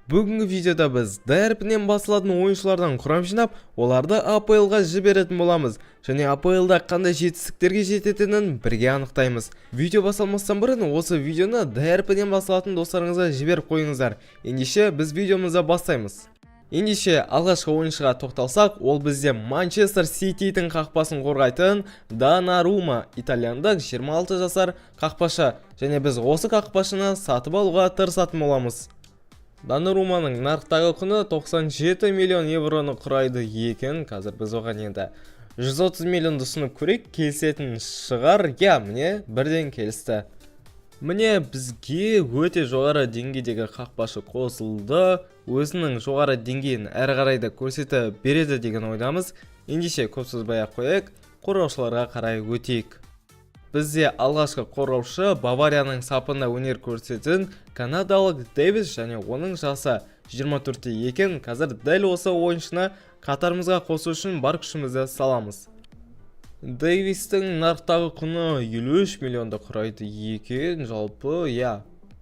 Бүгінгі видеода біз дәрпінен басылатын ойыншылардан құрам жинап, оларды АПЛ-ға жіберетін боламыз. Және АПЛ-да қандай жетістіктерге жететінін бірге анықтаймыз. Видео басылмастан бұрын осы видеоны дәрпінен басылатын достарыңызға жіберіп қойыңыздар. Ендеше біз видеомызды бастаймыз. Ендеше алғашқы ойыншыға тоқталсақ, ол бізде Манчестер Ситидің қақпасын қорғайтын Донарума, итальяндық 26 жасар қақпашы. Және біз осы қақпашыны сатып алуға тырысатын боламыз. Донаруманың нарықтағы құны 97 миллион евроны құрайды екен. Қазір біз оған енді 130 миллионды ұсынып көрейік, келісетін шығар. Міне бірден келісті. Міне бізге өте жоғары деңгейдегі қақпашы қосылды. Өзінің жоғары деңгейін әрі қарай да көрсете береді деген ойдамыз. Ендеше көп созбай-ақ қояйық, қорғаушыларға қарай өтейік. Бізде алғашқы қорғаушы Баварияның сапында өнер көрсететін канадалық Дэвис, және оның жасы 24-те екен. Қазір дәл осы ойыншыны қатарымызға қосу үшін бар күшімізді саламыз. Дэвистің нарықтағы құны 53 миллионды құрайды екен. Жалпы,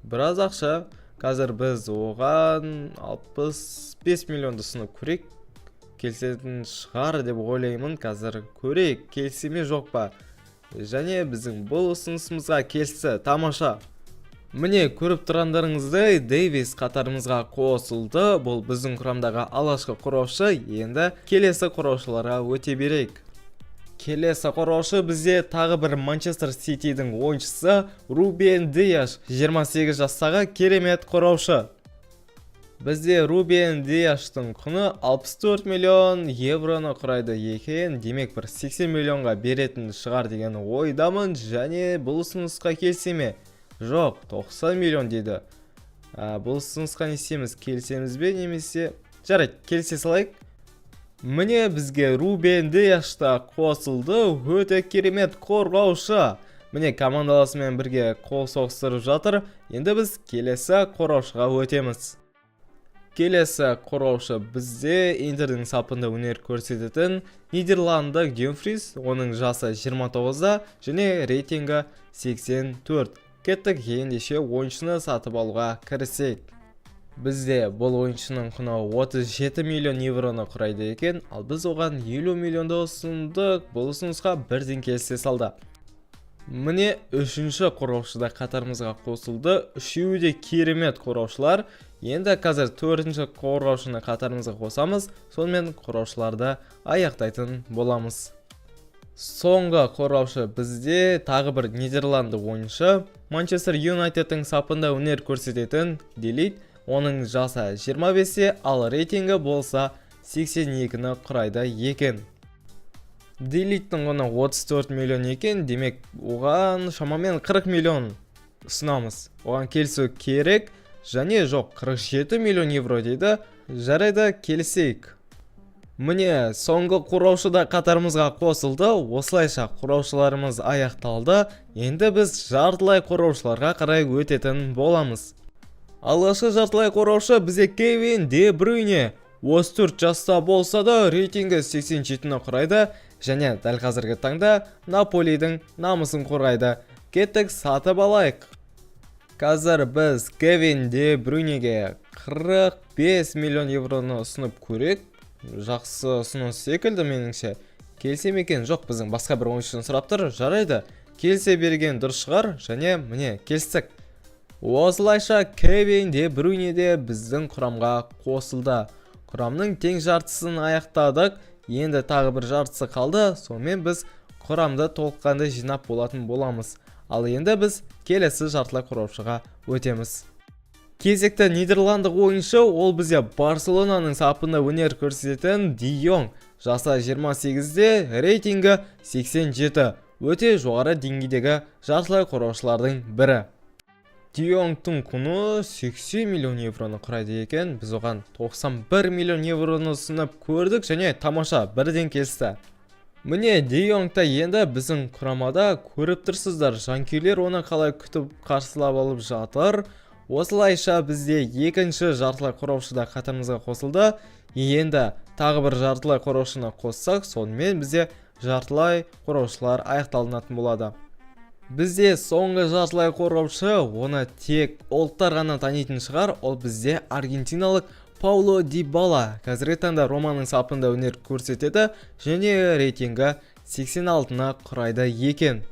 біраз ақша. Қазір біз оған 65 миллионды ұсынып көрейік. Келісетін шығар деп ойлаймын. Қазір көрейік, келісеме жоқ па? Және біздің бұл ұсынысымызға келісті. Тамаша. Міне көріп тұрғандарыңыздай Дэвис қатарымызға қосылды. Бұл біздің құрамдағы алғашқы қорғаушы. Енді келесі қорғаушыларға өте берейік. Келесі қорғаушы бізде тағы бір Манчестер Ситидің ойыншысы Рубен Диаш, 28 жастағы керемет қорғаушы. Бізде Рубен Диаштың құны 64 миллион евроны құрайды екен. Демек бір 80 миллионға беретін шығар деген ойдамын. Және бұл ұсынысқа келсеме? Жоқ, 90 миллион дейді. Бұл ұсынысқа не істейміз? Келсеміз бе немесе? Жарайды, келсе салайық. Міне бізге Рубен Диашта қосылды. Өте керемет қорғаушы. Міне командаласымен бірге қол соғыстырып жатыр. Енді біз келесі қорғаушыға өтеміз. Келесі қорғаушы бізде Интердің сапында өнер көрсететін Нидерландық Dumfries. Оның жасы 29-да және рейтингі 84. Кеттік, ендеше ойыншыны сатып алуға кірісейік. Бізде бұл ойыншының құны 37 миллион евроны құрайды екен, ал біз оған 50 миллионды ұсындық. Бұл ұсынысқа бірден келісе салды. Міне үшінші қорғаушыда қатарымызға қосылды. Үшеуі де керемет қорғаушылар. Енді қазір төртінші қорғаушыны қатарымызға қосамыз, сонымен қорғаушыларды аяқтайтын боламыз. Соңғы қорғаушы бізде тағы бір Нидерланды ойыншы, Манчестер Юнайтедтің сапында өнер көрсететін Делит. Оның жасы 25-те, ал рейтингі болса 82-ні құрайды екен. Делиттің құны 34 миллион екен, демек оған шамамен 40 миллион ұсынамыз. Оған келісу керек. Және жоқ, 47 миллион евро дейді. Жарайды, келісейік. Міне соңғы қорғаушы да қатарымызға қосылды. Осылайша қорғаушыларымыз аяқталды. Енді біз жартылай қорғаушыларға қарай өтетін боламыз. Алғашқы жартылай қорғаушы бізде Кевин Де Брюйне. 34 жаста болса да рейтингі 87-ні құрайды. Және дәл қазіргі таңда Наполидің намысын қорғайды. Кеттік, сатып алайық. Қазір біз Кевин Де Брюйнеге 45 миллион евроны ұсынып көрек. Жақсы ұсыныс секілді меніңше. Келсем екен? Жоқ, біздің басқа бір ойыншыны сұрап тұр. Жарайды, келсе берген дұрыс шығар. Және міне келістік. Осылайша Кевин Де Брюйне де біздің құрамға қосылды. Құрамның тең жартысын аяқтадық. Енді тағы бір жартысы қалды. Сонымен біз құрамды толыққанды жинап болатын боламыз. Ал енді біз келесі жартылай қорғаушыға өтеміз. Кезекті Нидерландық ойыншы, ол бізде Барселонаның сапында өнер көрсететін Де Йонг. Жасы 28-де, рейтингі 87. Өте жоғары деңгейдегі жартылай қорғаушылардың бірі. Де Йонгтың құны 80 миллион евроны құрайды екен. Біз оған 91 миллион евроны ұсынып көрдік және тамаша, бірден келісті. Міне Де Йонгта енді біздің құрамада көріп тұрсыздар. Жанкүйерлер оны қалай күтіп қарсылап алып жатыр. Осылайша бізде екінші жартылай қорғаушыда қатарымызға қосылды. Енді тағы бір жартылай қорғаушыны қоссақ, сонымен бізде жартылай қорғаушылар аяқталынатын болады. Бізде соңғы жартылай қорғаушы, оны тек ұлттар ғана танитын шығар, ол бізде аргентиналық Пауло Дибала. Қазіргі таңда Романың сапында өнер көрсетеді және рейтингі 86-на құрайды екен.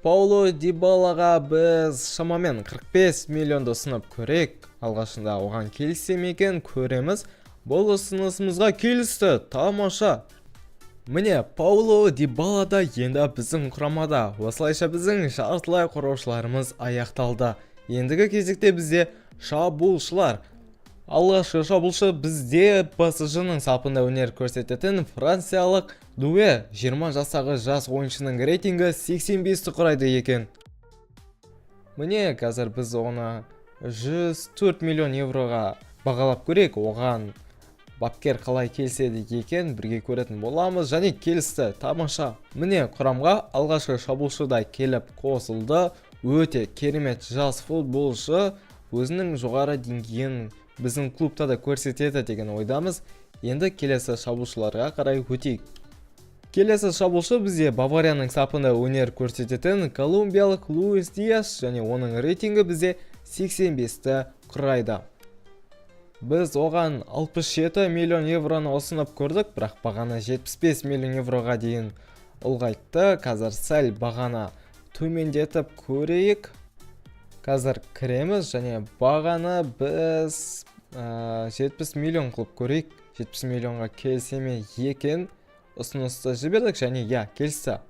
Пауло Дибалаға біз шамамен 45 миллионды ұсынып көрек. Алғашында оған келіссем екен, көреміз. Бұл ұсынысымызға келісті, тамаша. Міне, Пауло Дибала да енді біздің құрамада. Осылайша біздің жартылай қорғаушыларымыз аяқталды. Ендігі кезекте бізде шабуылшылар. Алғашқы шабуылшы бізде PSG-ның сапында өнер көрсететін франциялық Дуэ. 20 жастағы жас ойыншының рейтингі 85-ті құрайды екен. Міне, қазір біз оны 104 миллион евроға бағалап көрек. Оған бапкер қалай келседі екен, бірге көретін боламыз, және келісті, тамаша. Міне, құрамға алғашқы шабуылшыда келіп қосылды. Өте керемет жас футболшы, өзінің жоғары деңгейін біздің клубта да көрсетеді деген ойдамыз. Енді келесі шабуылшыларға қарай өтейік. Келесі шабуылшы бізде Баварияның сапында өнер көрсететін колумбиялық Луис Диас, және оның рейтингі бізде 85-ті құрайды. Біз оған 67 миллион евроны ұсынып көрдік, бірақ бағаны 75 миллион евроға дейін ұлғайтты. Қазір сәл бағаны төмендетіп көрейік. Қазір кіреміз және бағаны біз 70 миллион қылып көрейік. 70 миллионға келсеме екен, ұсынысты жібердік және келісті.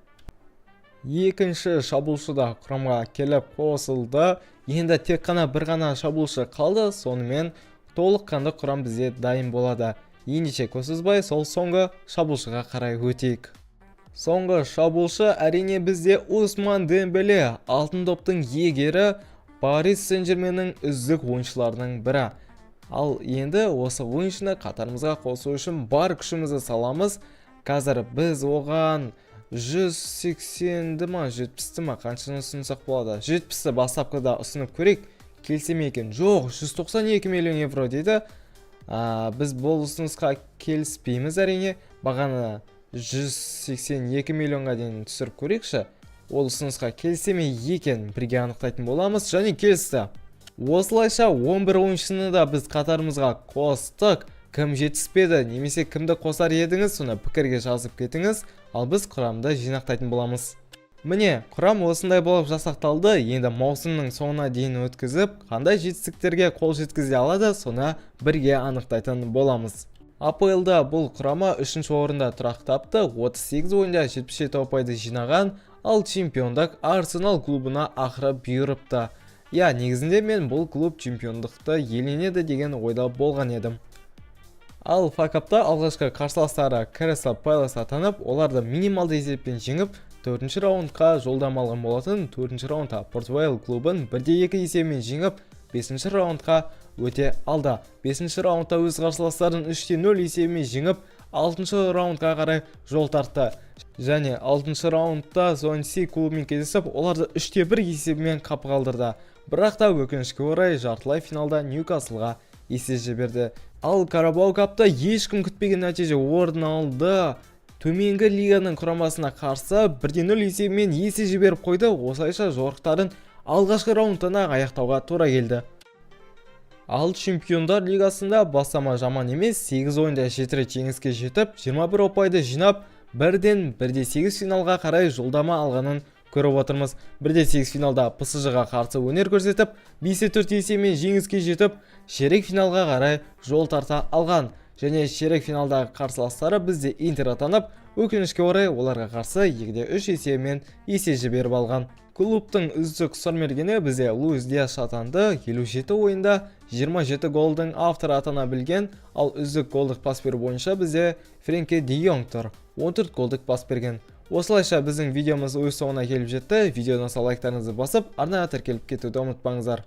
Екінші шабуылшы да құрамға келіп қосылды. Енді тек қана бір ғана шабуылшы қалды, сонымен толыққанды құрам бізде дайын болады. Ендеше көсізбай сол соңғы шабуылшыға қарай өтейік. Соңғы шабуылшы әрине бізде Усман Дембеле, алтын доптың иегері, Парис Сен-Жерменнің үздік ойыншыларының бірі. Ал енді осы ойыншыны қатарымызға қосу үшін бар күшімізді саламыз. Қазір біз оған 180-ді ма, 70-ті ма, қаншаны ұсынсақ болады? 70-ті бастапқыда ұсынып көрейік. Келсеме екен, жоқ, 192 миллион евро дейді. Біз бұл ұсынысқа келіспейміз әрине. Бағаны 182 миллионға дейін түсіріп көрейікші. Ол ұсынысқа келсеме екен, бірге анықтайтын боламыз, және келісті. Осылайша 11 ойыншыны да біз қатарымызға қостық. Кім жетіспеді, немесе кімді қосар едіңіз, соны пікірге жазып кетіңіз, ал біз құрамды жинақтайтын боламыз. Міне, құрам осындай болып жасақталды. Енді маусымның соңына дейін өткізіп, қандай жетістіктерге қол жеткізе алады, соны бірге анықтайтын боламыз. АПЛ-да бұл құрама 3-ші орында тұрақтапты, 38 ойында 77 ұпайды жинаған, ал чемпиондық Арсенал клубына ақыры бұйырыпты. Негізінде мен бұл клуб чемпиондықты иеленеді деген ойда болған едім. Ал факапта алғашқы қарсыластары Кристал Пэлас атанып, оларды минималды есеппен жеңіп, 4-ші раундқа жолдама алған болатын. 4-ші раундта Порт Вейл клубын 1-2 есебімен жеңіп, 5-ші раундқа өте алды. 5-ші раундта өз қарсыластарын 3-0 есебімен жеңіп, 6-ші раундқа қарай жол тартты. Және 6-ші раундта Сонси клубымен кездесіп, оларды 3-1 есебімен қапы қалдырды. Бірақ та өкінішке орай жартылай финалда Ньюкаслға есе жіберді. Ал Карабау капта ешкім күтпеген нәтиже орын алды. Төменгі лиганың құрамасына қарсы 1-0 есебімен есе жіберіп қойды. Осылайша жорықтарын алғашқы раундтан аяқтауға тура келді. Ал чемпиондар лигасында бастама жаман емес, 8 ойында 7 рет жеңіске жетіп, 21 ұпайды жинап, 1-8 финалға қарай жолдама алғанын көріп отырмыз. 1-8 финалда PSG-ға қарсы өнер көрсетіп, 5-4 есебімен жеңіске жетіп, ширек финалға қарай жол тарта алған. Және ширек финалдағы қарсыластары бізде Интер атанып, өкінішке орай оларға қарсы 2-3 есебімен есе жіберіп алған. Клубтың үздік сұрмергені бізде Луис Диас атанды. 57 ойында 27 голдың авторы атана білген, ал үздік голдық пас беру бойынша бізде Френки де Йонг тұр. 14 голдық пас берген. Осылайша біздің видеомыз өз соңына келіп жетті. Видеодан лайктарыңызды басып, арнайы тіркеліп кетуді ұмытпаңыздар.